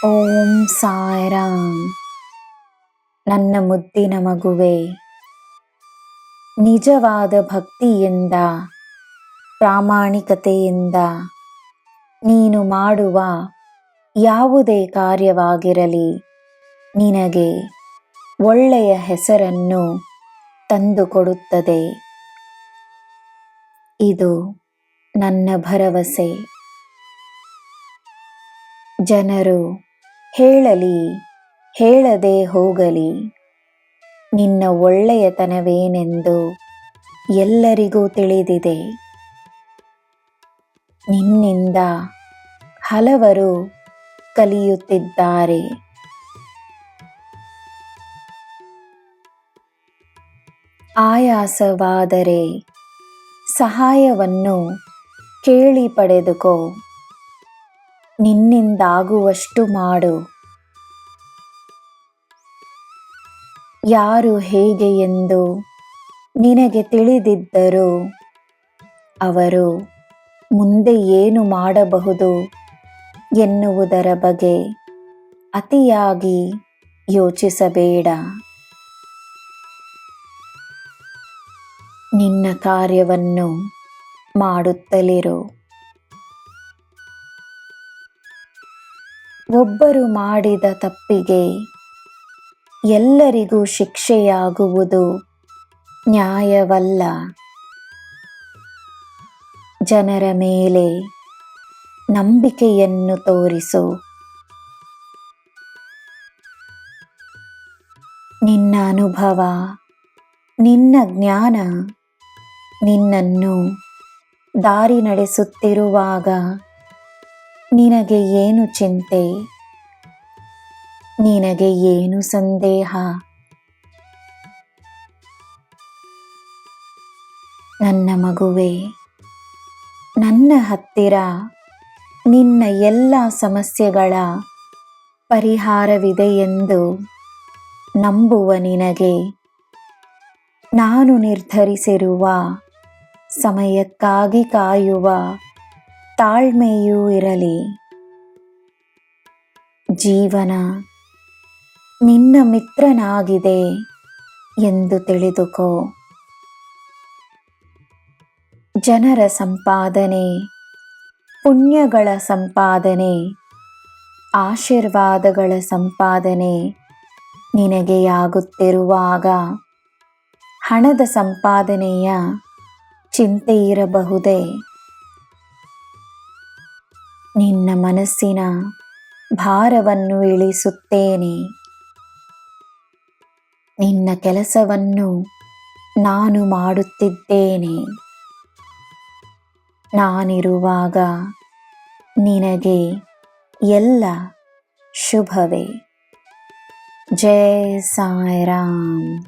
ಓಂ ಸಾಯಿರಾಮ್. ನನ್ನ ಮುದ್ದಿನ ಮಗುವೆ, ನಿಜವಾದ ಭಕ್ತಿಯಿಂದ, ಪ್ರಾಮಾಣಿಕತೆಯಿಂದ ನೀನು ಮಾಡುವ ಯಾವುದೇ ಕಾರ್ಯವಾಗಿರಲಿ ನಿನಗೆ ಒಳ್ಳೆಯ ಹೆಸರನ್ನು ತಂದುಕೊಡುತ್ತದೆ. ಇದು ನನ್ನ ಭರವಸೆ. ಜನರು ಹೇಳಲಿ ಹೇಳದೆ ಹೋಗಲಿ, ನಿನ್ನ ಒಳ್ಳೆಯತನವೇನೆಂದು ಎಲ್ಲರಿಗೂ ತಿಳಿದಿದೆ. ನಿನ್ನಿಂದ ಹಲವರು ಕಲಿಯುತ್ತಿದ್ದಾರೆ. ಆಯಾಸವಾದರೆ ಸಹಾಯವನ್ನು ಕೇಳಿ ಪಡೆದುಕೋ. ನಿನ್ನಿಂದಾಗುವಷ್ಟು ಮಾಡು. ಯಾರು ಹೇಗೆ ಎಂದು ನಿನಗೆ ತಿಳಿದಿದ್ದರೂ ಅವರು ಮುಂದೆ ಏನು ಮಾಡಬಹುದು ಎನ್ನುವುದರ ಬಗ್ಗೆ ಅತಿಯಾಗಿ ಯೋಚಿಸಬೇಡ. ನಿನ್ನ ಕಾರ್ಯವನ್ನು ಮಾಡುತ್ತಲಿರು. ಒಬ್ಬರು ಮಾಡಿದ ತಪ್ಪಿಗೆ ಎಲ್ಲರಿಗೂ ಶಿಕ್ಷೆಯಾಗುವುದು ನ್ಯಾಯವಲ್ಲ. ಜನರ ಮೇಲೆ ನಂಬಿಕೆಯನ್ನು ತೋರಿಸು. ನಿನ್ನ ಅನುಭವ, ನಿನ್ನ ಜ್ಞಾನ ನಿನ್ನನ್ನು ದಾರಿ ನಡೆಸುತ್ತಿರುವಾಗ ನಿನಗೆ ಏನು ಚಿಂತೆ, ನಿನಗೆ ಏನು ಸಂದೇಹ? ನನ್ನ ಮಗುವೆ, ನನ್ನ ಹತ್ತಿರ ನಿನ್ನ ಎಲ್ಲ ಸಮಸ್ಯೆಗಳ ಪರಿಹಾರವಿದೆ ಎಂದು ನಂಬುವ ನಿನಗೆ ನಾನು ನಿರ್ಧರಿಸಿರುವ ಸಮಯಕ್ಕಾಗಿ ಕಾಯುವ ತಾಳ್ಮೆಯೂ ಇರಲಿ. ಜೀವನ ನಿನ್ನ ಮಿತ್ರನಾಗಿದೆ ಎಂದು ತಿಳಿದುಕೋ. ಜನರ ಸಂಪಾದನೆ, ಪುಣ್ಯಗಳ ಸಂಪಾದನೆ, ಆಶೀರ್ವಾದಗಳ ಸಂಪಾದನೆ ನಿನಗೆಯಾಗುತ್ತಿರುವಾಗ ಹಣದ ಸಂಪಾದನೆಯ ಚಿಂತೆ ಇರಬಹುದೇ? ನಿನ್ನ ಮನಸ್ಸಿನ ಭಾರವನ್ನು ಇಳಿಸುತ್ತೇನೆ. ನಿನ್ನ ಕೆಲಸವನ್ನು ನಾನು ಮಾಡುತ್ತಿದ್ದೇನೆ. ನಾನಿರುವಾಗ ನಿನಗೆ ಎಲ್ಲ ಶುಭವೇ. ಜೈ ಸಾಯಿರಾಮ್.